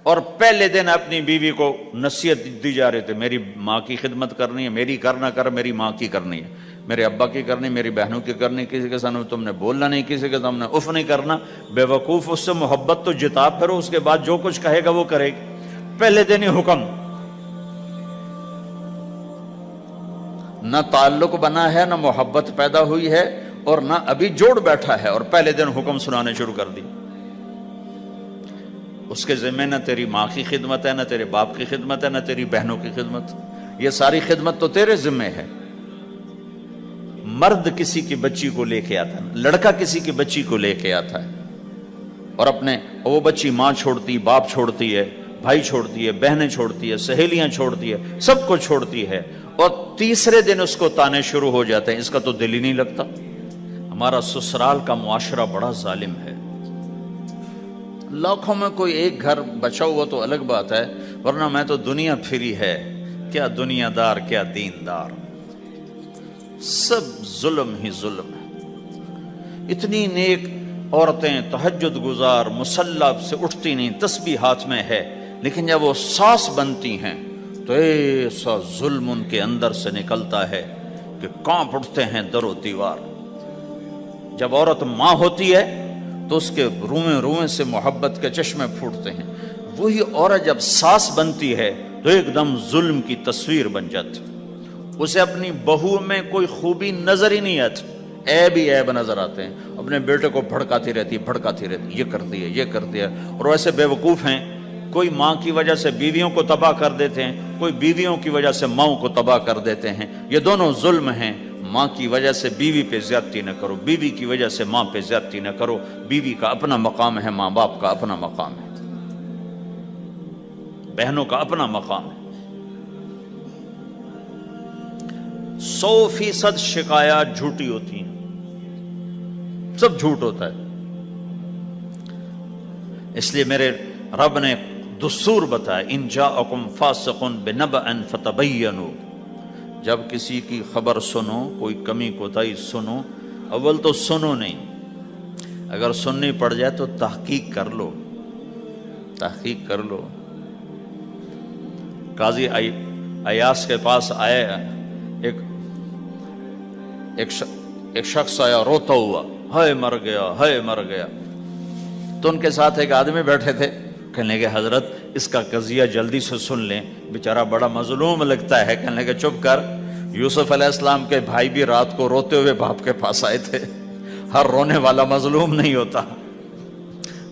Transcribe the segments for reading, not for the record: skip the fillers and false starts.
اور پہلے دن اپنی بیوی کو نصیحت دی جا رہے تھے، میری ماں کی خدمت کرنی ہے، میری کر نہ کر، میری ماں کی کرنی ہے، میرے ابا کی کرنی، میری بہنوں کی کرنی، کسی کے سامنے تم نے بولنا نہیں، کسی کے سامنے اف نہیں کرنا۔ بے وقوف، اس سے محبت تو جتا پھرو، اس کے بعد جو کچھ کہے گا وہ کرے گی۔ پہلے دن ہی حکم، نہ تعلق بنا ہے، نہ محبت پیدا ہوئی ہے، اور نہ ابھی جوڑ بیٹھا ہے، اور پہلے دن حکم سنانے شروع کر دی۔ اس کے ذمہ نہ تیری ماں کی خدمت ہے، نہ تیرے باپ کی خدمت ہے، نہ تیری بہنوں کی خدمت، یہ ساری خدمت تو تیرے ذمہ ہے۔ مرد کسی کی بچی کو لے کے آتا ہے، لڑکا کسی کی بچی کو لے کے آتا ہے، اور وہ بچی ماں چھوڑتی، باپ چھوڑتی ہے، بھائی چھوڑتی ہے، بہنیں چھوڑتی ہے، سہیلیاں چھوڑتی ہے، سب کو چھوڑتی ہے، اور تیسرے دن اس کو تانے شروع ہو جاتے ہیں، اس کا تو دل ہی نہیں لگتا۔ ہمارا سسرال کا معاشرہ بڑا ظالم ہے، لاکھوں میں کوئی ایک گھر بچا ہوا تو الگ بات ہے، ورنہ میں تو دنیا پھری ہے، کیا دنیا دار کیا دین دار، سب ظلم ہی ظلم ہے۔ اتنی نیک عورتیں تہجد گزار مصلی سے اٹھتی نہیں، تسبیح ہاتھ میں ہے، لیکن جب وہ ساس بنتی ہیں تو ایسا ظلم ان کے اندر سے نکلتا ہے کہ کانپ اٹھتے ہیں در و دیوار۔ جب عورت ماں ہوتی ہے تو اس کے روئیں روئیں سے محبت کے چشمے پھوٹتے ہیں، وہی عورت جب ساس بنتی ہے تو ایک دم ظلم کی تصویر بن جاتی، اسے اپنی بہو میں کوئی خوبی نظر ہی نہیں آتی، عیب ہی عیب نظر آتے ہیں، اپنے بیٹے کو بھڑکاتی رہتی، یہ کرتی ہے، یہ کرتی ہے، اور ویسے بے وقوف ہیں، کوئی ماں کی وجہ سے بیویوں کو تباہ کر دیتے ہیں، کوئی بیویوں کی وجہ سے ماؤں کو تباہ کر دیتے ہیں، یہ دونوں ظلم ہیں۔ ماں کی وجہ سے بیوی پہ زیادتی نہ کرو، بیوی کی وجہ سے ماں پہ زیادتی نہ کرو، بیوی کا اپنا مقام ہے، ماں باپ کا اپنا مقام ہے، بہنوں کا اپنا مقام ہے۔ 100% شکایات جھوٹی ہوتی ہیں، سب جھوٹ ہوتا ہے۔ اس لیے میرے رب نے دستور بتایا، ان جاءکم فاسق بنبأ فتبینوا، جب کسی کی خبر سنو، کوئی کمی کوتاہی سنو، اول تو سنو نہیں، اگر سننی پڑ جائے تو تحقیق کر لو، تحقیق کر لو۔ قاضی ایاس کے پاس آئے، ایک شخص آیا روتا ہوا، ہائے مر گیا، ہائے مر گیا، تو ان کے ساتھ ایک آدمی بیٹھے تھے، کہنے لگے حضرت اس کا قضیہ جلدی سے سن لیں، بیچارہ بڑا مظلوم لگتا ہے۔ کہنے لگے چپ کر، یوسف علیہ السلام کے بھائی بھی رات کو روتے ہوئے باپ کے پاس آئے تھے، ہر رونے والا مظلوم نہیں ہوتا،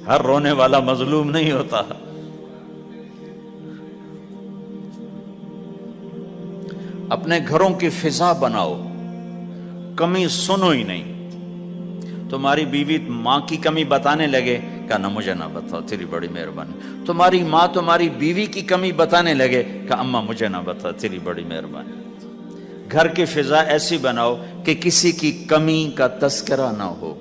ہر رونے والا مظلوم نہیں ہوتا۔ اپنے گھروں کی فضا بناؤ، کمی سنو ہی نہیں۔ تمہاری بیوی ماں کی کمی بتانے لگے، کہا نہ مجھے نہ بتاؤ، تیری بڑی مہربانی۔ تمہاری ماں تمہاری بیوی کی کمی بتانے لگے، کہا اماں مجھے نہ بتا، تیری بڑی مہربانی۔ گھر کی فضا ایسی بناؤ کہ کسی کی کمی کا تذکرہ نہ ہو،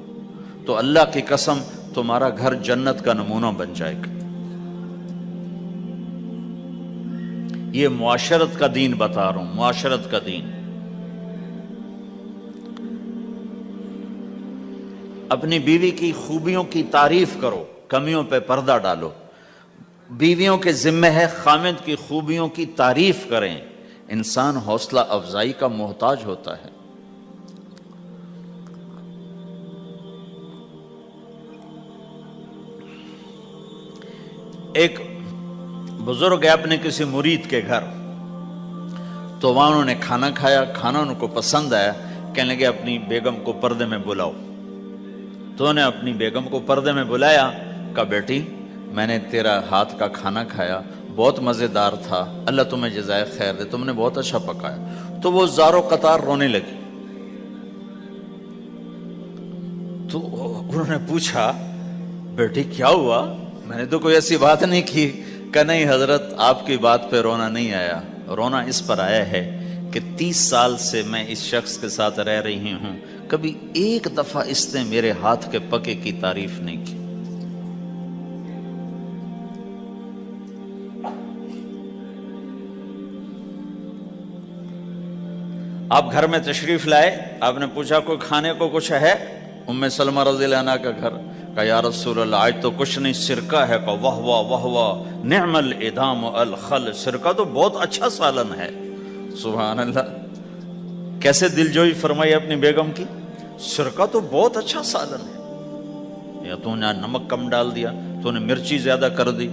تو اللہ کی قسم تمہارا گھر جنت کا نمونہ بن جائے گا۔ یہ معاشرت کا دین بتا رہا ہوں، معاشرت کا دین۔ اپنی بیوی کی خوبیوں کی تعریف کرو، کمیوں پہ پردہ ڈالو۔ بیویوں کے ذمہ ہے خامد کی خوبیوں کی تعریف کریں، انسان حوصلہ افزائی کا محتاج ہوتا ہے۔ ایک بزرگ ہے اپنے کسی مرید کے گھر، تو وہاں انہوں نے کھانا کھایا، کھانا ان کو پسند آیا، کہنے لگے اپنی بیگم کو پردے میں بلاؤ۔ تو انہوں نے اپنی بیگم کو پردے میں بلایا، کہا بیٹی میں نے تیرا ہاتھ کا کھانا کھایا، بہت مزیدار تھا، اللہ تمہیں جزائے خیر دے، تم نے بہت اچھا پکایا۔ تو وہ زارو قطار رونے لگی۔ تو انہوں نے پوچھا بیٹی کیا ہوا، میں نے تو کوئی ایسی بات نہیں کی۔ کہ نہیں حضرت آپ کی بات پہ رونا نہیں آیا، رونا اس پر آیا ہے کہ 30 سال سے میں اس شخص کے ساتھ رہ رہی ہوں، کبھی ایک دفعہ اس نے میرے ہاتھ کے پکے کی تعریف نہیں کی۔ آپ گھر میں تشریف لائے، آپ نے پوچھا کوئی کھانے کو کچھ ہے؟ ام سلمہ رضی اللہ عنہ کا گھر، کہا یا رسول اللہ آج تو کچھ نہیں، سرکہ ہے۔ کہا واہ واہ واہ واہ، نعم الادام الخل، سرکہ تو بہت اچھا سالن ہے۔ سبحان اللہ، کیسے دلجوئی فرمائی اپنی بیگم کی، سرکہ تو بہت اچھا سالن ہے، یا تو نے نمک کم ڈال دیا، تو نے مرچی زیادہ کر دی۔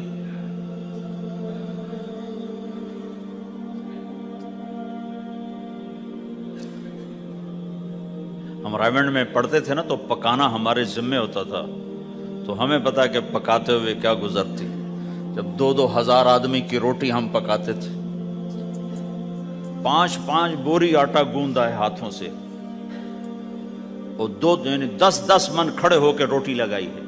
ہم رائمنڈ میں پڑھتے تھے نا تو پکانا ہمارے ذمے ہوتا تھا، تو ہمیں پتا کہ پکاتے ہوئے کیا گزرتی۔ جب 2,000 آدمی کی روٹی ہم پکاتے تھے، 5 بوری آٹا گوندا ہے ہاتھوں سے، اور 10 من کھڑے ہو کے روٹی لگائی ہے،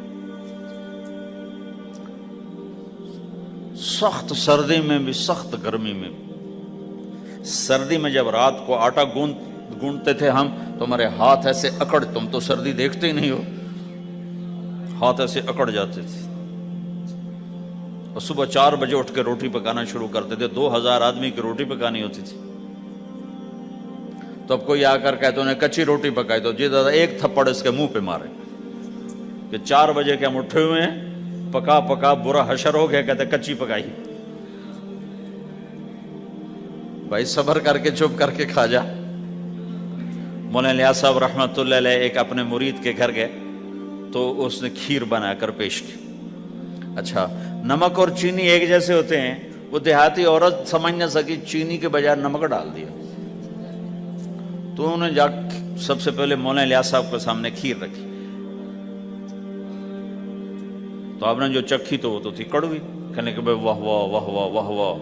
سخت سردی میں بھی سخت گرمی میں بھی۔ سردی میں جب رات کو آٹا گونتے تھے ہم تو ہمارے ہاتھ ایسے اکڑ، تم تو سردی دیکھتے ہی نہیں ہو، ہاتھ ایسے اکڑ جاتے تھے، اور صبح 4 بجے اٹھ کے روٹی پکانا شروع کرتے تھے۔ 2,000 آدمی کی روٹی پکانی ہوتی تھی۔ تو اب کوئی آ کر کہتے انہیں کچی روٹی پکائی، تو جی دادا ایک تھپڑ اس کے منہ پہ مارے کہ 4 بجے کے ہم اٹھے ہوئے ہیں، پکا پکا برا حشر ہو گیا، کہتے کچی پکائی۔ بھائی صبر کر کے چپ کر کے کھا جا۔ مولانا الیاس صاحب رحمۃ اللہ علیہ ایک اپنے مرید کے گھر گئے تو اس نے کھیر بنا کر پیش کی۔ اچھا، نمک اور چینی ایک جیسے ہوتے ہیں، وہ دیہاتی عورت سمجھ نہ سکی، چینی کے بجائے نمک ڈال دیا، تو انہوں نے جا سب سے پہلے مولانا الیاس صاحب کے سامنے کھیر رکھی، تو آپ نے جو چکھی تو وہ تو تھی کڑوی، کہنے کہ بھائی واہ واہ واہ واہ واہ واہ،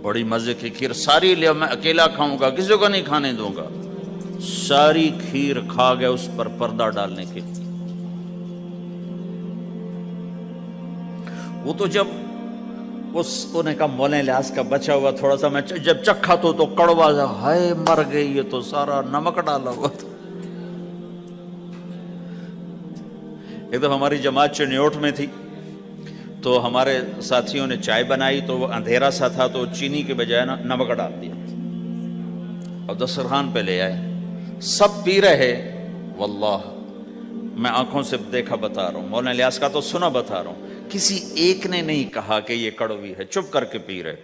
بڑی مزے کی کھیر، ساری لیا، میں اکیلا کھاؤں گا، کسی کو نہیں کھانے دوں گا۔ ساری کھیر کھا گئے اس پر پردہ ڈالنے کے لیے۔ وہ تو جب انہوں نے کہا مولانا الیاس کا بچا ہوا تھوڑا سا میں جب چکھا تو کڑوا تھا، ہائے مر گئی، یہ تو سارا نمک ڈالا ہوا تھا۔ ایک دفعہ ہماری جماعت چنیوٹ میں تھی، تو ہمارے ساتھیوں نے چائے بنائی، تو وہ اندھیرا سا تھا، تو چینی کے بجائے نمک ڈال دیا اور دسترخوان پہ لے آئے، سب پی رہے، واللہ میں آنکھوں سے دیکھا بتا رہا ہوں، مولانا الیاس کا تو سنا بتا رہا ہوں، کسی ایک نے نہیں کہا کہ یہ کڑوی ہے، چپ کر کے پی رہے،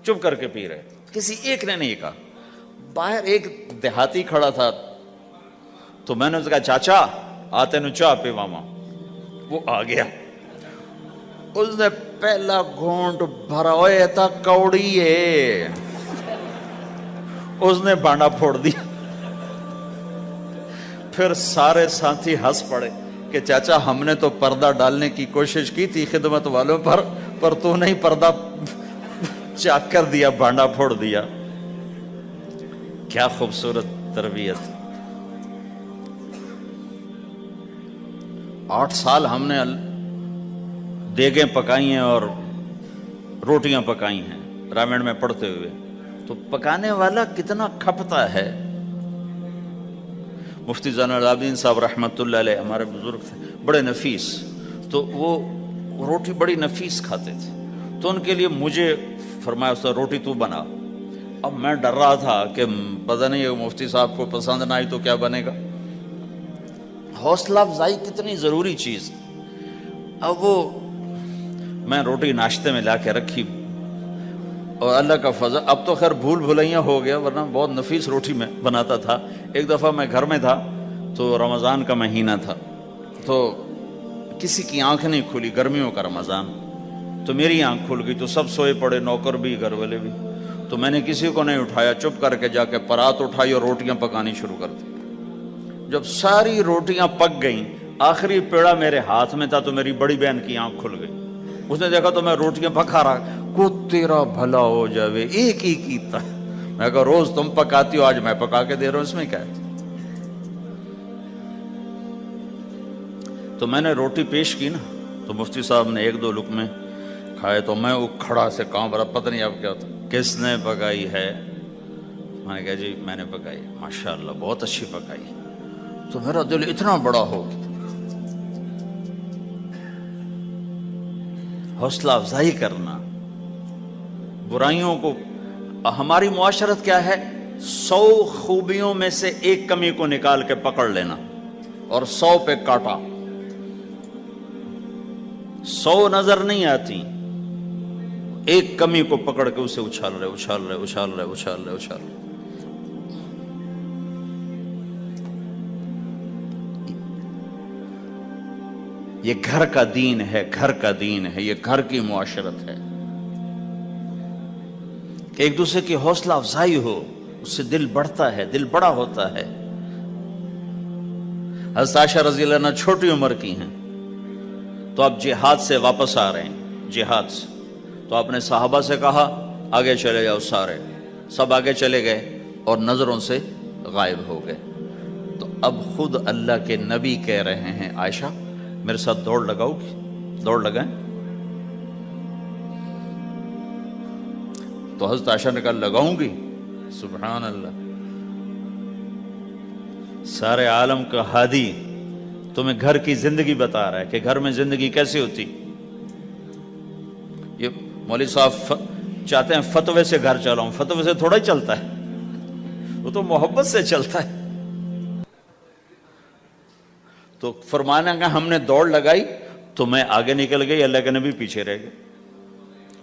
چپ کر کے پی رہے، کسی ایک نے نہیں کہا۔ باہر ایک دیہاتی کھڑا تھا، تو میں نے اس کہا چاچا آتے نو چاہ پی ماما، وہ آ گیا، اس نے پہلا گھونٹ بھرا، ہوئے تھا کوڑی ہے، اس نے بانڈا پھوڑ دیا۔ پھر سارے ساتھی ہنس پڑے کہ چاچا ہم نے تو پردہ ڈالنے کی کوشش کی تھی خدمت والوں پر تو نہیں پردہ چاک کر دیا، بانڈا پھوڑ دیا۔ کیا خوبصورت تربیت۔ 8 سال ہم نے دیگیں پکائی ہیں اور روٹیاں پکائی ہیں رامین میں پڑھتے ہوئے، تو پکانے والا کتنا کھپتا ہے۔ مفتی زین العابدین صاحب رحمۃ اللہ علیہ ہمارے بزرگ تھے، بڑے نفیس، تو وہ روٹی بڑی نفیس کھاتے تھے، تو ان کے لیے مجھے فرمایا اس روٹی تو بنا۔ اب میں ڈر رہا تھا کہ پتہ نہیں مفتی صاحب کو پسند نہ آئی تو کیا بنے گا۔ حوصلہ افزائی کتنی ضروری چیز۔ اب وہ میں روٹی ناشتے میں لا کے رکھی، اور اللہ کا فضل، اب تو خیر بھول بھلائیاں ہو گیا، ورنہ بہت نفیس روٹی میں بناتا تھا۔ ایک دفعہ میں گھر میں تھا تو رمضان کا مہینہ تھا، تو کسی کی آنکھ نہیں کھلی، گرمیوں کا رمضان، تو میری آنکھ کھل گئی، تو سب سوئے پڑے، نوکر بھی گھر والے بھی، تو میں نے کسی کو نہیں اٹھایا، چپ کر کے جا کے پرات اٹھائی اور روٹیاں پکانی شروع کر دی۔ جب ساری روٹیاں پک گئیں، آخری پیڑا میرے ہاتھ میں تھا، تو میری بڑی بہن کی آنکھ کھل گئی، اس نے دیکھا تو میں روٹیاں پکا رہا، کو تیرا بھلا ہو جاوے، ایک ہی کیتا۔ میں کہا روز تم پکاتی ہو، آج میں پکا کے دے رہا ہوں، اس میں کیا ہے۔ تو میں نے روٹی پیش کی نا، تو مفتی صاحب نے 1-2 لقمے کھائے، تو میں وہ کھڑا سے کانپ رہا، پتہ نہیں اب کیا ہوتا، کس نے پکائی ہے؟ میں نے کہا جی میں نے پکائی، ماشاءاللہ بہت اچھی پکائی۔ تو میرا دل اتنا بڑا ہو گیا۔ حوصلہ افزائی کرنا، برائیوں کو، ہماری معاشرت کیا ہے، 100 خوبیوں میں سے ایک کمی کو نکال کے پکڑ لینا اور 100 پہ کاٹا۔ 100 نظر نہیں آتی، ایک کمی کو پکڑ کے اسے اچھال رہے اچھال رہے اچھال رہے اچھال رہے اچھال رہے۔ یہ گھر کا دین ہے، گھر کا دین ہے، یہ گھر کی معاشرت ہے کہ ایک دوسرے کی حوصلہ افزائی ہو، اس سے دل بڑھتا ہے، دل بڑا ہوتا ہے۔ حضرت عائشہ رضی اللہ عنہ چھوٹی عمر کی ہیں، تو آپ جہاد سے واپس آ رہے ہیں، جہاد سے، تو آپ نے صحابہ سے کہا آگے چلے جاؤ، سارے سب آگے چلے گئے اور نظروں سے غائب ہو گئے۔ تو اب خود اللہ کے نبی کہہ رہے ہیں عائشہ میرے ساتھ دوڑ لگاؤ گی؟ دوڑ لگائیں؟ تو حضرت عائشہ نے کہا لگاؤں گی۔ سبحان اللہ، سارے عالم کا ہادی تمہیں گھر کی زندگی بتا رہا ہے کہ گھر میں زندگی کیسی ہوتی۔ یہ مولوی صاحب چاہتے ہیں فتوے سے گھر چلاؤں، فتوے سے تھوڑا ہی چلتا ہے، وہ تو محبت سے چلتا ہے۔ تو فرمانا کہ ہم نے دوڑ لگائی تو میں آگے نکل گئی، اللہ کے نبی پیچھے رہ گئے۔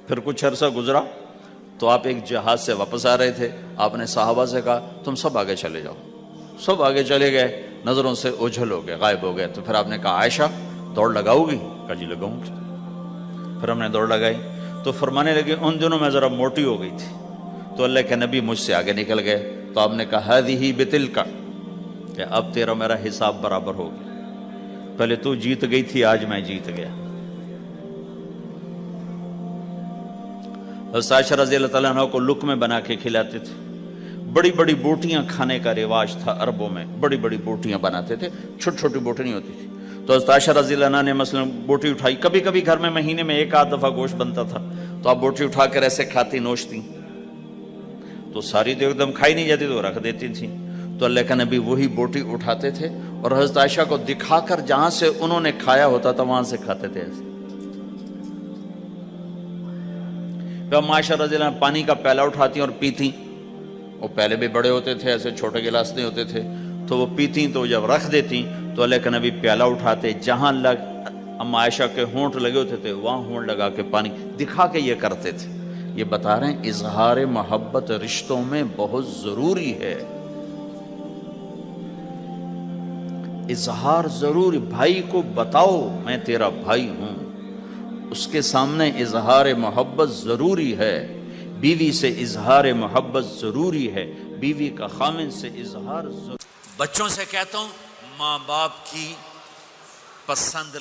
پھر کچھ عرصہ گزرا تو آپ ایک جہاز سے واپس آ رہے تھے، آپ نے صحابہ سے کہا تم سب آگے چلے جاؤ، سب آگے چلے گئے، نظروں سے اوجھل ہو گئے، غائب ہو گئے۔ تو پھر آپ نے کہا عائشہ دوڑ لگاؤ گی؟ کہا جی لگاؤں گی۔ پھر ہم نے دوڑ لگائی تو فرمانے لگے ان دنوں میں ذرا موٹی ہو گئی تھی، تو اللہ کے نبی مجھ سے آگے نکل گئے۔ تو آپ نے کہا ہذہ بتلک، کہ اب تیرا میرا حساب برابر ہو گیا، پہلے تو جیت گئی تھی، آج میں جیت گیا۔ حضرت عائشہ رضی اللہ تعالیٰ عنہ کو لقمے بنا کے کھلاتے تھے، بڑی بڑی بوٹیاں کھانے کا رواج تھا عربوں میں، بڑی بڑی بوٹیاں بناتے تھے، چھوٹی چھوٹی بوٹی نہیں ہوتی تھی۔ تو حضرت عائشہ رضی اللہ عنہ نے مثلا بوٹی اٹھائی، کبھی کبھی گھر میں مہینے میں ایک آدھ دفعہ گوشت بنتا تھا، تو آپ بوٹی اٹھا کر ایسے کھاتی نوچتی، تو ساری تو ایک دم کھائی نہیں جاتی تو رکھ دیتی تھی۔ تو اللہ کا نبی وہی بوٹی اٹھاتے تھے اور حضرت عائشہ کو دکھا کر جہاں سے انہوں نے کھایا ہوتا تھا وہاں سے کھاتے تھے ایسے۔ پھر عائشہ رضی اللہ عنہ پانی کا پیالہ اٹھاتی اور پیتی، وہ پہلے بھی بڑے ہوتے تھے، ایسے چھوٹے گلاس نہیں ہوتے تھے، تو وہ پیتی تو جب رکھ دیتی تو اللہ کا نبی پیالہ اٹھاتے، جہاں اما عائشہ کے ہونٹ لگے ہوتے تھے وہاں ہونٹ لگا کے پانی دکھا کے یہ کرتے تھے۔ یہ بتا رہے ہیں اظہار محبت رشتوں میں بہت ضروری ہے، اظہار ضروری، بھائی کو بتاؤ میں تیرا بھائی ہوں، اس کے سامنے اظہار محبت ضروری ہے، بیوی سے اظہار محبت ضروری ہے، بیوی کا خامن سے اظہار ضروری۔ بچوں سے کہتا ہوں ماں باپ کی پسند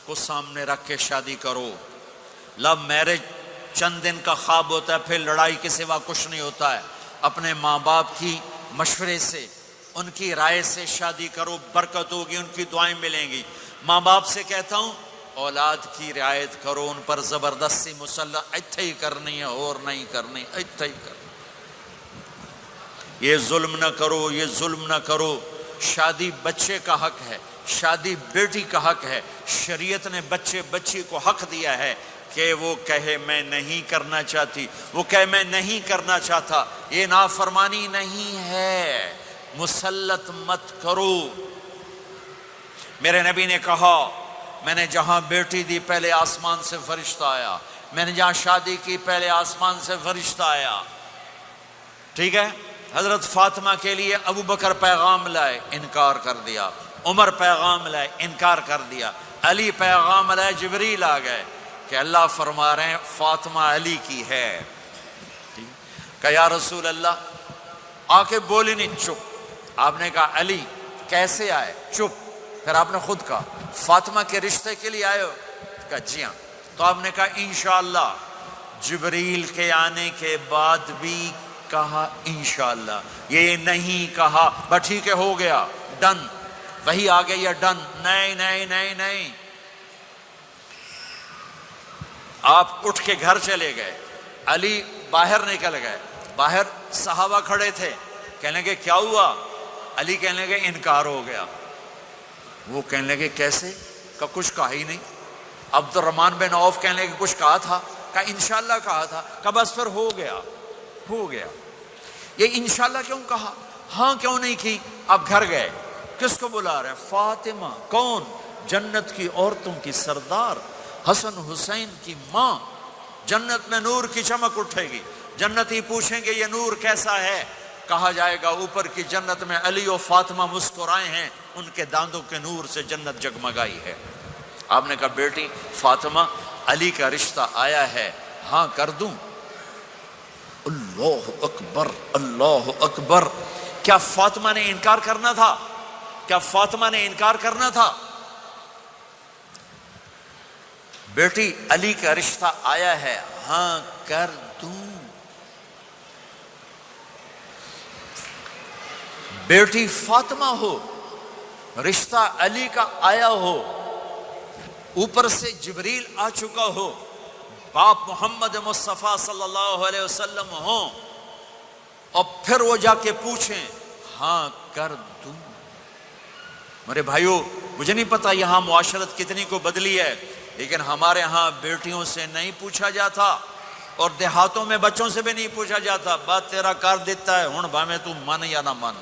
کو سامنے رکھ کے شادی کرو۔ لو میرج چند دن کا خواب ہوتا ہے، پھر لڑائی کے سوا کچھ نہیں ہوتا ہے۔ اپنے ماں باپ کی مشورے سے، ان کی رائے سے شادی کرو، برکت ہوگی، ان کی دعائیں ملیں گی۔ ماں باپ سے کہتا ہوں اولاد کی رعایت کرو، ان پر زبردستی مسلط ایتھے ہی کرنی ہے اور نہیں کرنی، ایتھے ہی کرنی، یہ ظلم نہ کرو، یہ ظلم نہ کرو۔ شادی بچے کا حق ہے، شادی بیٹی کا حق ہے۔ شریعت نے بچی کو حق دیا ہے کہ وہ کہے میں نہیں کرنا چاہتی، وہ کہے میں نہیں کرنا چاہتا، یہ نافرمانی نہیں ہے، مسلط مت کرو۔ میرے نبی نے کہا میں نے جہاں بیٹی دی پہلے آسمان سے فرشتہ آیا، میں نے جہاں شادی کی پہلے آسمان سے فرشتہ آیا، ٹھیک ہے۔ حضرت فاطمہ کے لیے ابو بکر پیغام لائے، انکار کر دیا، عمر پیغام لائے، انکار کر دیا، علی پیغام لائے، جبریل آ گئے کہ اللہ فرما رہے ہیں فاطمہ علی کی ہے۔ کہ یا رسول اللہ، آ کے بولی نہیں، چپ۔ آپ نے کہا علی کیسے آئے؟ چپ۔ پھر آپ نے خود کہا فاطمہ کے رشتے کے لیے آئے ہو؟ کہا جی ہاں۔ تو آپ نے کہا انشاءاللہ۔ جبریل کے آنے کے بعد بھی کہا انشاءاللہ، یہ نہیں کہا بس ٹھیک ہے ہو گیا ڈن، وہی آ گئی ہے ڈن، نہیں نہیں نہیں نہیں۔ آپ اٹھ کے گھر چلے گئے، علی باہر نکل گئے، باہر صحابہ کھڑے تھے، کہنے لگے کیا ہوا؟ علی کہنے لگے انکار ہو گیا۔ وہ کہنے لگے کیسے؟ کہ کچھ کہا ہی نہیں۔ عبد الرحمن بن عوف کہنے لگے کچھ کہا تھا؟ کہ انشاءاللہ کہا تھا۔ کہ بس پھر ہو گیا، ہو گیا۔ یہ انشاءاللہ کیوں کہا؟ ہاں کیوں نہیں کی؟ اب گھر گئے، کس کو بلا رہے ہیں؟ فاطمہ۔ کون؟ جنت کی عورتوں کی سردار۔ حسن حسین کی ماں، جنت میں نور کی چمک اٹھے گی، جنتی پوچھیں گے یہ نور کیسا ہے؟ کہا جائے گا اوپر کی جنت میں علی و فاطمہ مسکرائے ہیں، ان کے دانتوں کے نور سے جنت جگمگائی ہے۔ آپ نے کہا بیٹی فاطمہ، علی کا رشتہ آیا ہے، ہاں کر دوں؟ اللہ اکبر، اللہ اکبر! کیا فاطمہ نے انکار کرنا تھا؟ کیا فاطمہ نے انکار کرنا تھا؟ بیٹی علی کا رشتہ آیا ہے، ہاں کر دوں؟ بیٹی فاطمہ ہو، رشتہ علی کا آیا ہو، اوپر سے جبریل آ چکا ہو، باپ محمد مصطفیٰ صلی اللہ علیہ وسلم ہوں، اور پھر وہ جا کے پوچھیں ہاں کر دوں؟ میرے بھائیو، مجھے نہیں پتا یہاں معاشرت کتنی کو بدلی ہے، لیکن ہمارے ہاں بیٹیوں سے نہیں پوچھا جاتا، اور دیہاتوں میں بچوں سے بھی نہیں پوچھا جاتا، بات تیرا کار دیتا ہے، ہن بھامے تو مان یا نہ مان۔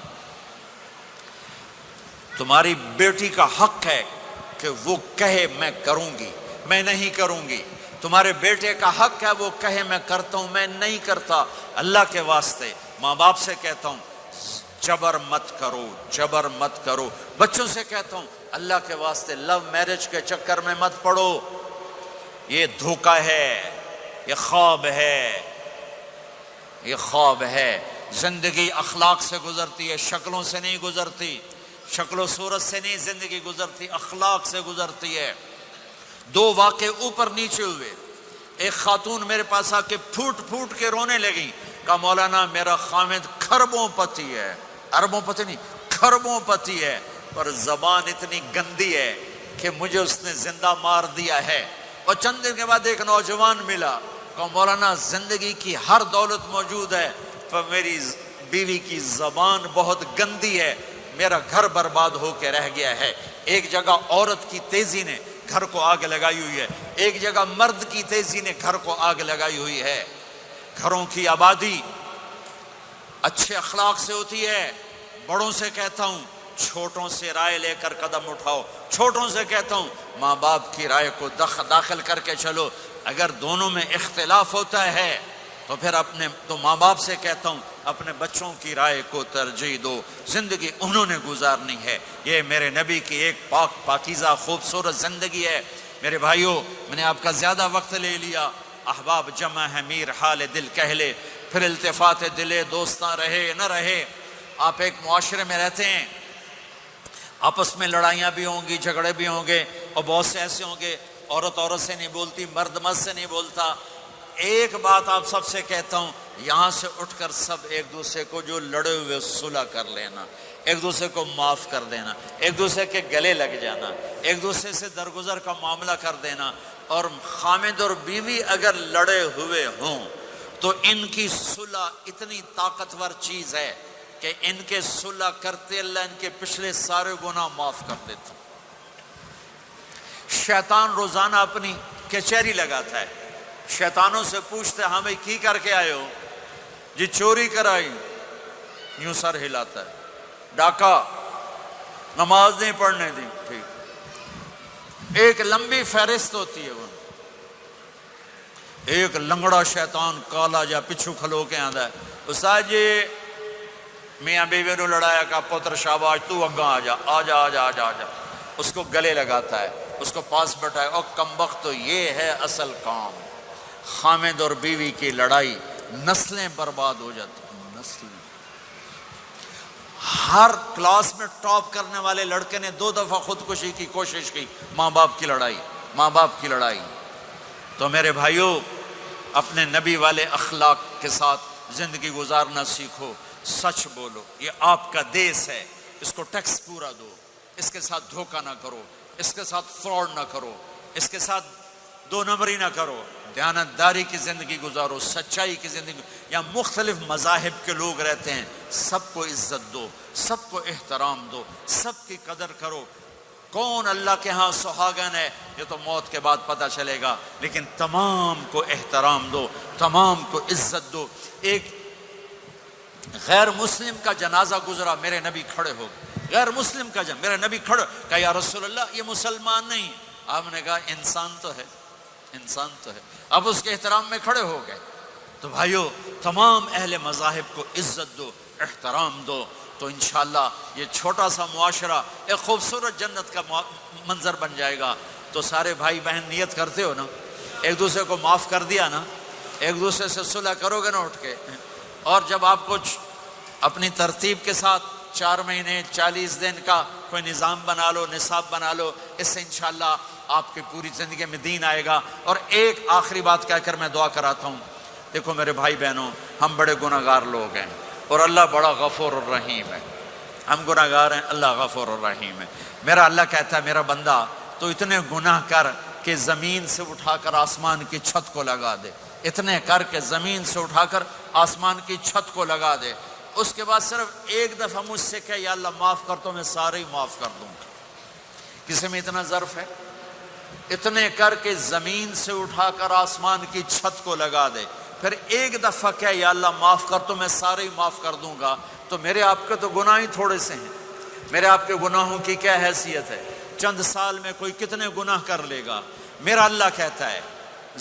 تمہاری بیٹی کا حق ہے کہ وہ کہے میں کروں گی، میں نہیں کروں گی۔ تمہارے بیٹے کا حق ہے وہ کہے میں کرتا ہوں، میں نہیں کرتا۔ اللہ کے واسطے ماں باپ سے کہتا ہوں جبر مت کرو، جبر مت کرو۔ بچوں سے کہتا ہوں اللہ کے واسطے لو میرج کے چکر میں مت پڑو، یہ دھوکہ ہے، یہ خواب ہے، یہ خواب ہے۔ زندگی اخلاق سے گزرتی ہے، شکلوں سے نہیں گزرتی، شکل و صورت سے نہیں زندگی گزرتی، اخلاق سے گزرتی ہے۔ دو واقعے اوپر نیچے ہوئے، ایک خاتون میرے پاس آ کے پھوٹ پھوٹ کے رونے لگی، کہا مولانا میرا خامد کھربوں پتی ہے، اربوں پتی نہیں، کھربوں پتی ہے، پر زبان اتنی گندی ہے کہ مجھے اس نے زندہ مار دیا ہے۔ اور چند دن کے بعد ایک نوجوان ملا، کہا مولانا زندگی کی ہر دولت موجود ہے، پر میری بیوی کی زبان بہت گندی ہے، میرا گھر برباد ہو کے رہ گیا ہے۔ ایک جگہ عورت کی تیزی نے گھر کو آگ لگائی ہوئی ہے، ایک جگہ مرد کی تیزی نے گھر کو آگ لگائی ہوئی ہے۔ گھروں کی آبادی اچھے اخلاق سے ہوتی ہے۔ بڑوں سے کہتا ہوں چھوٹوں سے رائے لے کر قدم اٹھاؤ، چھوٹوں سے کہتا ہوں ماں باپ کی رائے کو داخل کر کے چلو۔ اگر دونوں میں اختلاف ہوتا ہے تو ماں باپ سے کہتا ہوں اپنے بچوں کی رائے کو ترجیح دو، زندگی انہوں نے گزارنی ہے۔ یہ میرے نبی کی ایک پاکیزہ خوبصورت زندگی ہے۔ میرے بھائیوں، میں نے آپ کا زیادہ وقت لے لیا، احباب جمع ہے میر حال دل کہہ لے، پھر التفات دلے دوستاں رہے نہ رہے۔ آپ ایک معاشرے میں رہتے ہیں، آپس میں لڑائیاں بھی ہوں گی، جھگڑے بھی ہوں گے، اور بہت سے ایسے ہوں گے عورت عورت سے نہیں بولتی، مرد مرد سے نہیں بولتا۔ ایک بات آپ سب سے کہتا ہوں، یہاں سے اٹھ کر سب ایک دوسرے کو جو لڑے ہوئے صلح کر لینا، ایک دوسرے کو معاف کر دینا، ایک دوسرے کے گلے لگ جانا، ایک دوسرے سے درگزر کا معاملہ کر دینا۔ اور خامد اور بیوی اگر لڑے ہوئے ہوں تو ان کی صلح اتنی طاقتور چیز ہے کہ ان کے صلح کرتے اللہ ان کے پچھلے سارے گناہ معاف کر دیتا۔ شیطان روزانہ اپنی کچہری لگاتا ہے، شیطانوں سے پوچھتے ہاں بھائی کی کر کے آئے ہو؟ جی چوری کرائی، یوں سر ہلاتا ہے۔ ڈاکہ، نماز نہیں پڑھنے دی، ٹھیک۔ ایک لمبی فہرست ہوتی ہے۔ وہ ایک لنگڑا شیطان کالا جا پچھو کھلو کے آندا ہے، استاد جی میاں بیوی نو لڑایا، کا پتر شاباش تو اگاں آ جا آ جا آ جا آ جا آ جا، اس کو گلے لگاتا ہے، اس کو پاس بٹھائے۔ اور کمبخت، تو یہ ہے اصل کام۔ خامد اور بیوی کی لڑائی، نسلیں برباد ہو جاتی ہیں، نسلیں۔ ہر کلاس میں ٹاپ کرنے والے لڑکے نے 2 دفعہ خودکشی کی کوشش کی، ماں باپ کی لڑائی، ماں باپ کی لڑائی۔ تو میرے بھائیوں، اپنے نبی والے اخلاق کے ساتھ زندگی گزارنا سیکھو، سچ بولو، یہ آپ کا دیس ہے، اس کو ٹیکس پورا دو، اس کے ساتھ دھوکہ نہ کرو، اس کے ساتھ فراڈ نہ کرو، اس کے ساتھ 2 نمبری نہ کرو، دیانتداری کی زندگی گزارو، سچائی کی زندگی۔ یا مختلف مذاہب کے لوگ رہتے ہیں، سب کو عزت دو، سب کو احترام دو، سب کی قدر کرو۔ کون اللہ کے ہاں سہاگن ہے یہ تو موت کے بعد پتہ چلے گا، لیکن تمام کو احترام دو، تمام کو عزت دو۔ ایک غیر مسلم کا جنازہ گزرا، میرے نبی کھڑے ہو گئے، غیر مسلم کا میرے نبی کھڑے، کہا یا رسول اللہ یہ مسلمان نہیں۔ آپ نے کہا انسان تو ہے، انسان تو ہے. اب اس کے احترام میں کھڑے ہو گئے. تو بھائیو تمام اہل مذاہب کو عزت دو، احترام دو، تو انشاءاللہ یہ چھوٹا سا معاشرہ ایک خوبصورت جنت کا منظر بن جائے گا. تو سارے بھائی بہن نیت کرتے ہو نا، ایک دوسرے کو معاف کر دیا نا، ایک دوسرے سے صلح کرو گے نا اٹھ کے. اور جب آپ کچھ اپنی ترتیب کے ساتھ 4 مہینے 40 دن کا کوئی نظام بنا لو، نصاب بنا لو، اس سے انشاءاللہ آپ کی پوری زندگی میں دین آئے گا. اور ایک آخری بات کہہ کر میں دعا کراتا ہوں. دیکھو میرے بھائی بہنوں، ہم بڑے گناہ گار لوگ ہیں اور اللہ بڑا غفور الرحیم ہے. ہم گناہ گار ہیں، اللہ غفور الرحیم ہے. میرا اللہ کہتا ہے میرا بندہ تو اتنے گناہ کر کہ زمین سے اٹھا کر آسمان کی چھت کو لگا دے، اتنے کر کے زمین سے اٹھا کر آسمان کی چھت کو لگا دے. اس کے بعد صرف ایک دفعہ مجھ سے کہ یا اللہ معاف کر تو میں سارے ہی معاف کر دوں. کسی میں اتنا ظرف ہے؟ اتنے کر کے زمین سے اٹھا کر آسمان کی چھت کو لگا دے، پھر ایک دفعہ کہ یا اللہ معاف کر تو میں سارے ہی معاف کر دوں گا. تو میرے آپ کے تو گناہ ہی تھوڑے سے ہیں. میرے آپ کے گناہوں کی کیا حیثیت ہے؟ چند سال میں کوئی کتنے گناہ کر لے گا. میرا اللہ کہتا ہے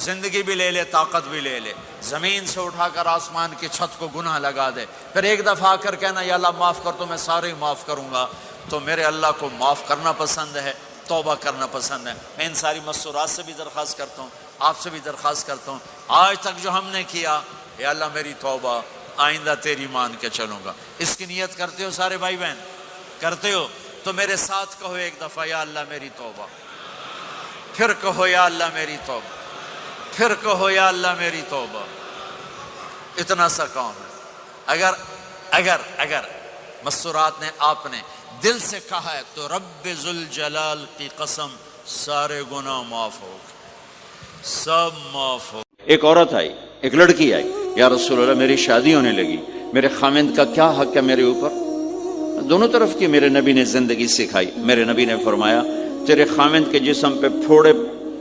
زندگی بھی لے لے، طاقت بھی لے لے، زمین سے اٹھا کر آسمان کی چھت کو گناہ لگا دے، پھر ایک دفعہ آ کر کہنا یا اللہ معاف کر تو میں سارے ہی معاف کروں گا. تو میرے اللہ کو معاف کرنا پسند ہے، توبہ کرنا پسند ہے. میں ان ساری مسورات سے بھی درخواست کرتا ہوں، آپ سے بھی درخواست کرتا ہوں، آج تک جو ہم نے کیا یا اللہ میری توبہ، آئندہ تیری مان کے چلوں گا. اس کی نیت کرتے ہو سارے بھائی بہن؟ کرتے ہو تو میرے ساتھ کہو ایک دفعہ یا اللہ میری توبہ، پھر کہو یا اللہ میری توبہ، پھر کہو یا اللہ میری توبہ. اتنا سا کام ہے. اگر مسورات نے آپ نے دل سے کہا ہے تو رب ذوالجلال کی قسم سارے گناہ معاف ہو گئے، سب معاف ہو. ایک عورت آئی، ایک لڑکی آئی، یا رسول اللہ میری شادی ہونے لگی، میرے خامند کا کیا حق ہے میرے اوپر؟ دونوں طرف کی میرے نبی نے زندگی سکھائی. میرے نبی نے فرمایا تیرے خامند کے جسم پہ پھوڑے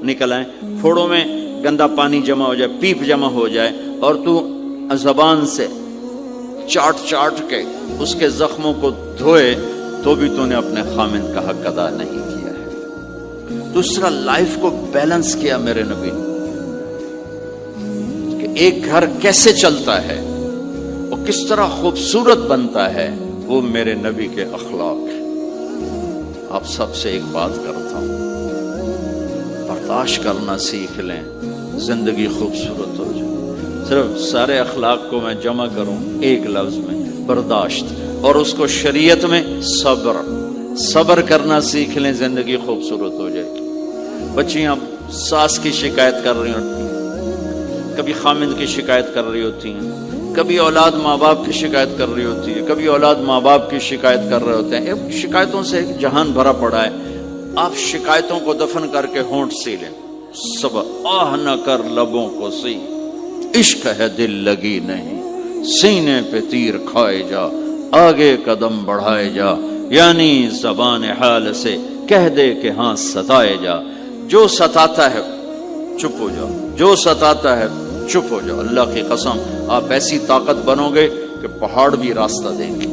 نکل آئیں، پھوڑوں میں گندا پانی جمع ہو جائے، پیپ جمع ہو جائے، اور تو زبان سے چاٹ چاٹ کے اس کے زخموں کو دھوئے، تو بھی تو نے اپنے خامند کا حق ادا نہیں کیا ہے. دوسرا لائف کو بیلنس کیا میرے نبی نے کہ ایک گھر کیسے چلتا ہے اور کس طرح خوبصورت بنتا ہے، وہ میرے نبی کے اخلاق ہے. آپ سب سے ایک بات کرتا ہوں، برداشت کرنا سیکھ لیں، زندگی خوبصورت ہو جائے. صرف سارے اخلاق کو میں جمع کروں ایک لفظ میں، برداشت، اور اس کو شریعت میں صبر کرنا سیکھ لیں، زندگی خوبصورت ہو جائے گی. بچیاں ساس کی شکایت کر رہی ہوتی ہیں، کبھی خامند کی شکایت کر رہی ہوتی ہیں، کبھی اولاد ماں باپ کی شکایت کر رہی ہوتی ہے، کبھی اولاد ماں باپ کی شکایت کر رہے ہوتے ہیں. شکایتوں سے ایک جہان بھرا پڑا ہے. آپ شکایتوں کو دفن کر کے ہونٹ سی لیں. صبر، آہ نہ کر لبوں کو سی، عشق ہے دل لگی نہیں، سینے پہ تیر کھائے جا، آگے قدم بڑھائے جا، یعنی زبان حال سے کہہ دے کہ ہاں ستائے جا. جو ستاتا ہے چپ ہو جاؤ، جو ستاتا ہے چپ ہو جاؤ. اللہ کی قسم آپ ایسی طاقت بنو گے کہ پہاڑ بھی راستہ دیں گے.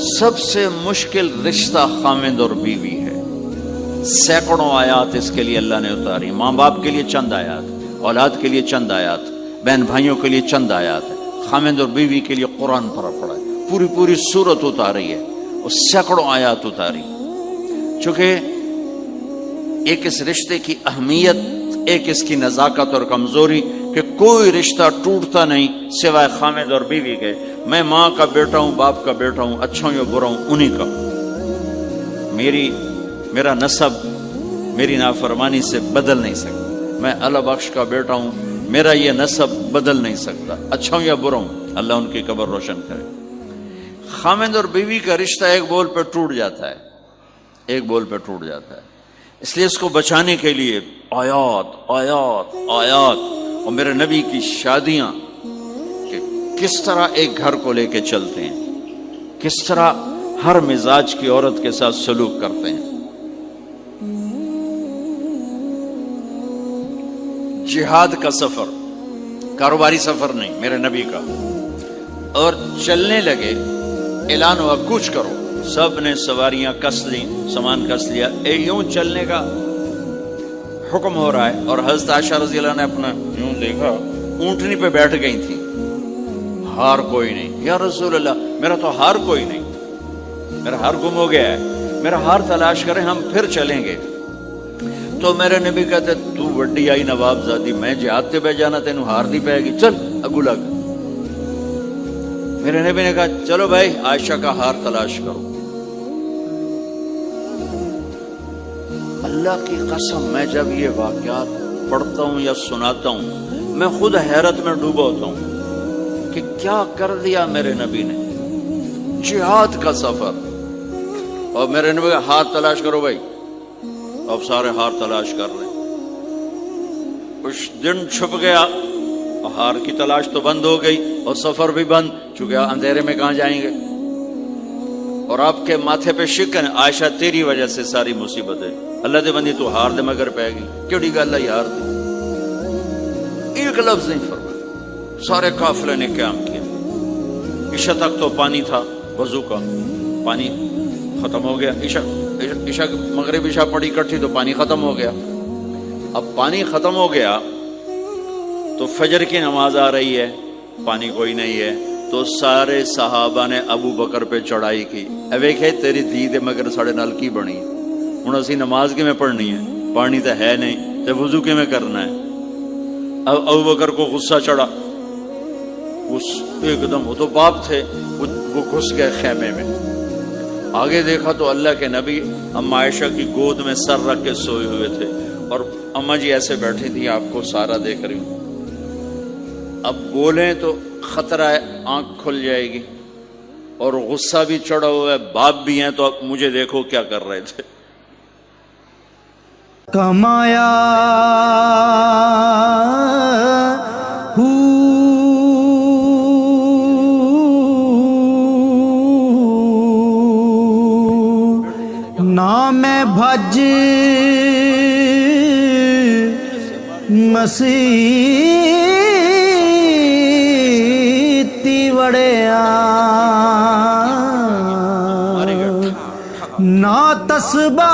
سب سے مشکل رشتہ خامند اور بیوی ہے. سینکڑوں آیات اس کے لیے اللہ نے اتاری. ماں باپ کے لیے چند آیات، اولاد کے لیے چند آیات، بہن بھائیوں کے لیے چند آیات ہے. خامند اور بیوی کے لیے قرآن بھرا پڑا ہے، پوری سورت اتاری ہے اور سینکڑوں آیات اتاری. چونکہ ایک اس رشتے کی اہمیت، ایک اس کی نزاکت اور کمزوری کہ کوئی رشتہ ٹوٹتا نہیں سوائے خامد اور بیوی کے. میں ماں کا بیٹا ہوں، باپ کا بیٹا ہوں، اچھا ہوں یا برا ہوں انہی کا. میرا نسب میری نافرمانی سے بدل نہیں سکتا. میں اللہ بخش کا بیٹا ہوں، میرا یہ نسب بدل نہیں سکتا، اچھا ہوں یا برا ہوں. اللہ ان کی قبر روشن کرے. خامد اور بیوی کا رشتہ ایک بول پہ ٹوٹ جاتا ہے، ایک بول پہ ٹوٹ جاتا ہے. اس لیے اس کو بچانے کے لیے آیات آیات آیات. اور میرے نبی کی شادیاں کہ کس طرح ایک گھر کو لے کے چلتے ہیں، کس طرح ہر مزاج کی عورت کے ساتھ سلوک کرتے ہیں. جہاد کا سفر کاروباری سفر نہیں میرے نبی کا. اور چلنے لگے، اعلان ہوا کوچ کرو. سب نے سواریاں کس لی، سامان کس لیا. یوں چلنے کا حکم ہو رہا ہے، اور حضرت عائشہ رضی اللہ نے اپنا یوں دیکھا، اونٹنی پہ بیٹھ گئی تھی، ہار کوئی نہیں۔ یا رسول اللہ میرا تو ہار کوئی نہیں، میرا ہار گم ہو گیا ہے، میرا ہار تلاش کریں، ہم پھر چلیں گے۔ تو میرے نبی کہتے تو وڈی آئی نواب زادی، میں جہاد تے پہ جانا، تینوں ہار دی پائے گی، چل اگو لگ۔ میرے نبی نے کہا چلو بھائی عائشہ کا ہار تلاش کرو۔ اللہ کی قسم میں جب یہ واقعات پڑھتا ہوں یا سناتا ہوں میں خود حیرت میں ڈوبا ہوتا ہوں کہ کیا کر دیا میرے نبی نے، جہاد کا سفر، اور میرے نبی کا ہار تلاش کرو بھائی، اب سارے ہار تلاش کر رہے ہیں۔ کچھ دن چھپ گیا، ہار کی تلاش تو بند ہو گئی اور سفر بھی بند، چونکہ اندھیرے میں کہاں جائیں گے، اور آپ کے ماتھے پہ شکن، عائشہ تیری وجہ سے ساری مصیبت ہے، اللہ دے بندی تو ہار دے مگر پہ گئی، کیڑی گل ہے ہار دی، ایک لفظ نہیں فرمایا۔ سارے قافلے نے قیام کیا، عشاء تک تو پانی تھا وضو کا، پانی ختم ہو گیا، عشاء مغرب عشاء پڑی اکٹھی تو پانی ختم ہو گیا۔ اب پانی ختم ہو گیا تو فجر کی نماز آ رہی ہے، پانی کوئی نہیں ہے، تو سارے صحابہ نے ابو بکر پہ چڑھائی کی، اے ویکھے تیری دھی دے مگر ساڑے نال کی بنی، ہن اسی نماز کی میں پڑھنی ہے، پانی تو ہے نہیں تے وضو کی میں کرنا ہے۔ اب ابو بکر کو غصہ چڑھا، ایک دم، وہ تو باپ تھے، وہ گھس گئے خیمے میں۔ آگے دیکھا تو اللہ کے نبی اما عائشہ کی گود میں سر رکھ کے سوئے ہوئے تھے، اور اما جی ایسے بیٹھی تھی، آپ کو سارا دیکھ رہی ہوں۔ اب بولیں تو خطرہ ہے آنکھ کھل جائے گی، اور غصہ بھی چڑھا ہوا ہے، باپ بھی ہیں، تو اب مجھے دیکھو کیا کر رہے تھے۔ کمایا نام بھج مسیتی وڑیا نا تسبہ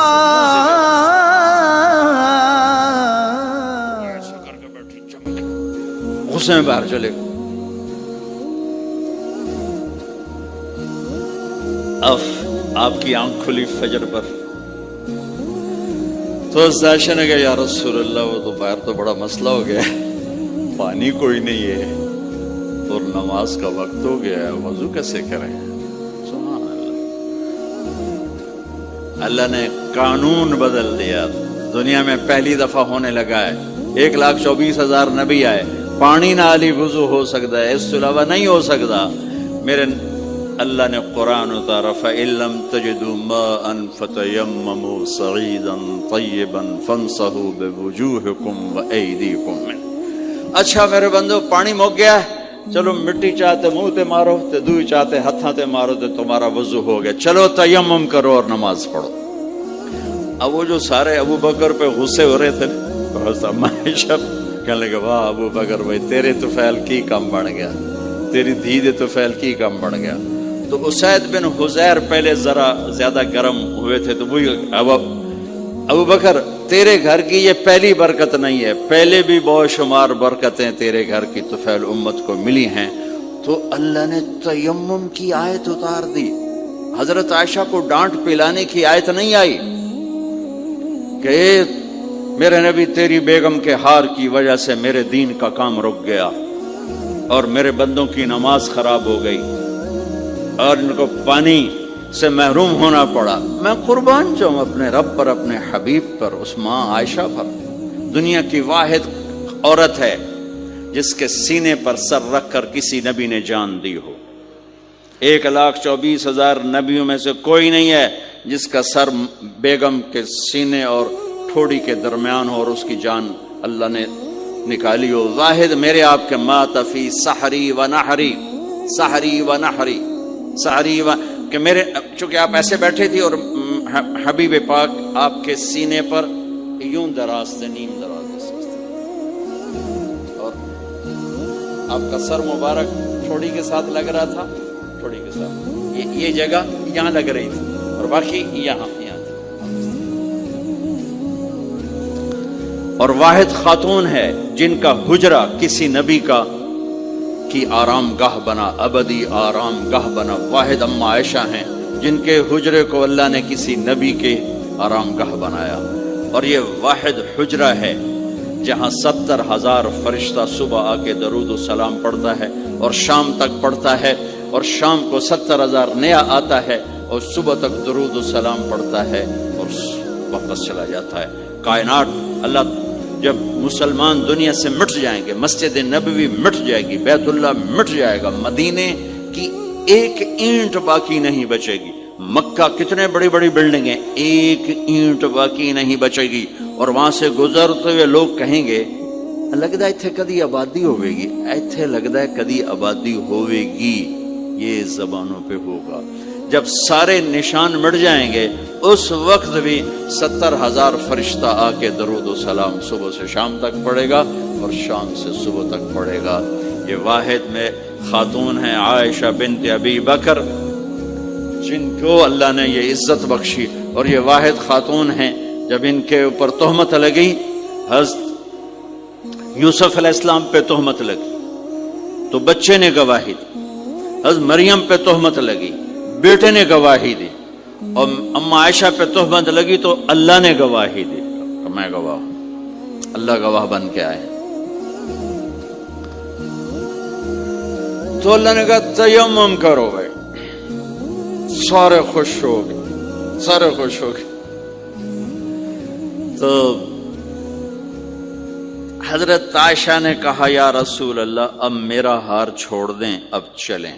غصے میں باہر چلے گئے۔ آپ کی آنکھ کھلی فجر پر، تو عائشہ نے کہا یا رسول اللہ وہ تو باہر تو بڑا مسئلہ ہو گیا ہے، پانی کوئی نہیں ہے اور نماز کا وقت ہو گیا ہے، وضو کیسے کریں؟ سبحان اللہ، اللہ نے قانون بدل دیا، دنیا میں پہلی دفعہ ہونے لگا ہے، 1,24,000 نبی آئے، پانی نہ علی وضو ہو سکتا ہے، اس کے علاوہ نہیں ہو سکتا۔ میرے اللہ نے قرآن اتارا فَإِن لَّمْ تَجِدُوا مَاءً فَتَيَمَّمُوا صَعِيدًا طَيِّبًا فَامْسَحُوا بِوُجُوهِكُمْ وَأَيْدِيكُمْ مِنْهُ۔ اچھا میرے بندو پانی مک گیا ہے، چلو مٹی چاہتے منہ تے مارو تے دوئی چاہتے ہتھاں تے مارو تے تمہارا وضو ہو گیا، چلو تیمم کرو اور نماز پڑھو۔ اب وہ جو سارے ابو بکر پہ غصے ہو رہے تھے، عائشہ کہنے لگے واہ ابو بکر بھائی تیرے تو فعل کی کم بن گیا، تیری دھی دے تو فعل کی کم بن گیا۔ تو اسید بن حزیر پہلے ذرا زیادہ گرم ہوئے تھے، تو وہی ابو بکر تیرے گھر کی یہ پہلی برکت نہیں ہے، پہلے بھی بہت شمار برکتیں تیرے گھر کی طفیل امت کو ملی ہیں۔ تو اللہ نے تیمم کی آیت اتار دی، حضرت عائشہ کو ڈانٹ پلانے کی آیت نہیں آئی کہ میرے نبی تیری بیگم کے ہار کی وجہ سے میرے دین کا کام رک گیا اور میرے بندوں کی نماز خراب ہو گئی اور ان کو پانی سے محروم ہونا پڑا۔ میں قربان جاؤں اپنے رب پر، اپنے حبیب پر، اس ماں عائشہ پر، دنیا کی واحد عورت ہے جس کے سینے پر سر رکھ کر کسی نبی نے جان دی ہو۔ 1,24,000 نبیوں میں سے کوئی نہیں ہے جس کا سر بیگم کے سینے اور ٹھوڑی کے درمیان ہو اور اس کی جان اللہ نے نکالی ہو۔ واحد میرے آپ کے مات فی سحری و نحری، سحری و نحری، سحری و، کہ میرے چونکہ آپ ایسے بیٹھے تھی اور حبیب پاک آپ کے سینے پر یوں دراز تھے، نیم دراز تھے، اور آپ کا سر مبارک ٹھوڑی کے ساتھ لگ رہا تھا، ٹھوڑی کے ساتھ یہ جگہ یہاں لگ رہی تھی اور باقی یہاں تھی۔ اور واحد خاتون ہے جن کا حجرہ کسی نبی کی آرام گاہ بنا، ابدی آرام گاہ بنا۔ واحد اما عائشہ ہیں جن کے حجرے کو اللہ نے کسی نبی کے آرام گاہ بنایا، اور یہ واحد حجرہ ہے جہاں 70,000 فرشتہ صبح آ کے درود و سلام پڑھتا ہے اور شام تک پڑھتا ہے، اور شام کو 70,000 نیا آتا ہے اور صبح تک درود و سلام پڑھتا ہے اور واپس چلا جاتا ہے۔ کائنات اللہ جب مسلمان دنیا سے مٹ جائیں گے، مسجد نبوی مٹ جائے گی، بیت اللہ مٹ جائے گا، مدینے کی ایک اینٹ باقی نہیں بچے گی، مکہ کتنے بڑی بڑی بلڈنگیں، ایک اینٹ باقی نہیں بچے گی، اور وہاں سے گزرتے ہوئے لوگ کہیں گے لگتا ہے ایتھے کدی آبادی ہوئے گی، ایتھے لگتا ہے کدی آبادی ہوئے گی۔ یہ زبانوں پہ ہوگا جب سارے نشان مٹ جائیں گے، اس وقت بھی 70,000 فرشتہ آ کے درود و سلام صبح سے شام تک پڑھے گا اور شام سے صبح تک پڑھے گا۔ یہ واحد میں خاتون ہیں عائشہ بنت ابی بکر، جن کو اللہ نے یہ عزت بخشی، اور یہ واحد خاتون ہیں جب ان کے اوپر تہمت لگی، حضرت یوسف علیہ السلام پہ تہمت لگی تو بچے نے گواہی دی، حضرت مریم پہ تہمت لگی، بیٹے نے گواہی دی، اور اما عائشہ پہ تہمت لگی تو اللہ نے گواہی دی، میں گواہ ہوں، اللہ گواہ بن کے آئے۔ تو اللہ نے کہا تیمم کرو بھائی، سارے خوش ہو گئے، سارے خوش ہو گئے۔ تو حضرت عائشہ نے کہا یا رسول اللہ اب میرا ہار چھوڑ دیں، اب چلیں۔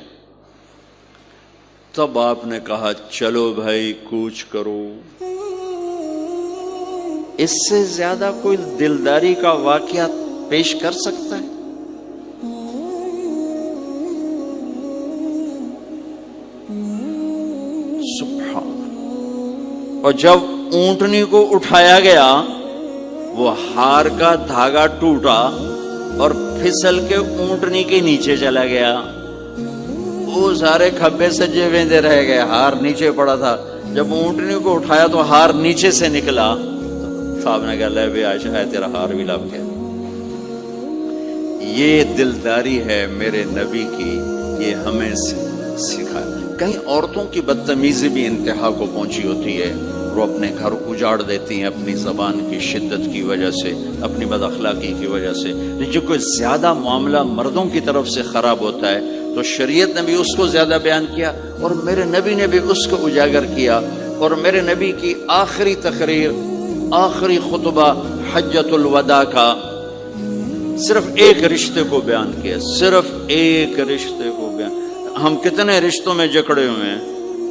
تب آپ نے کہا چلو بھائی کوچ کرو۔ اس سے زیادہ کوئی دلداری کا واقعہ پیش کر سکتا ہے؟ سبحان اللہ۔ اور جب اونٹنی کو اٹھایا گیا، وہ ہار کا دھاگا ٹوٹا اور پھسل کے اونٹنی کے نیچے چلا گیا، وہ سارے کھبے سجے ویندے رہ گئے، ہار نیچے پڑا تھا۔ جب اونٹنی کو اٹھایا تو ہار نیچے سے نکلا، صاحب نے کہا لے بھی عائشہ ہے تیرا ہار بھی لب گیا۔ یہ دلداری ہے میرے نبی کی، یہ ہمیں سکھا۔ کہیں عورتوں کی بدتمیزی بھی انتہا کو پہنچی ہوتی ہے، وہ اپنے گھر اجاڑ دیتی ہیں اپنی زبان کی شدت کی وجہ سے، اپنی بد اخلاقی کی وجہ سے۔ لیکن کوئی زیادہ معاملہ مردوں کی طرف سے خراب ہوتا ہے تو شریعت نے بھی اس کو زیادہ بیان کیا، اور میرے نبی نے بھی اس کو اجاگر کیا، اور میرے نبی کی آخری تقریر، آخری خطبہ حجۃ الوداع کا صرف ایک رشتے کو بیان کیا، صرف ایک رشتے کو بیان۔ ہم کتنے رشتوں میں جکڑے ہوئے ہیں،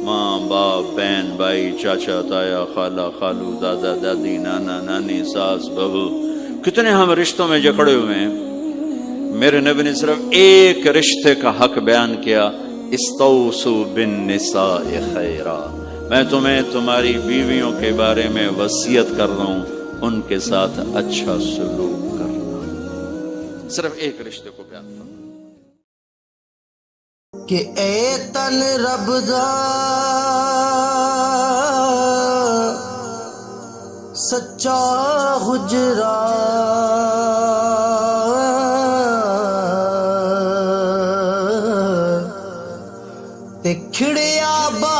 ماں باپ، بہن بھائی، چاچا تایا، خالہ خالو، دادا دادی، نانا نانی، ساس بہو، کتنے ہم رشتوں میں جکڑے ہوئے ہیں۔ میرے نبی نے صرف ایک رشتے کا حق بیان کیا، استوصوا بالنساء خیرا، میں تمہیں تمہاری بیویوں کے بارے میں وصیت کر رہا ہوں، ان کے ساتھ اچھا سلوک کرنا۔ صرف ایک رشتے کو بیان کرنا کہ اے تن رب دا سچا حجرا، تے کھڑیا با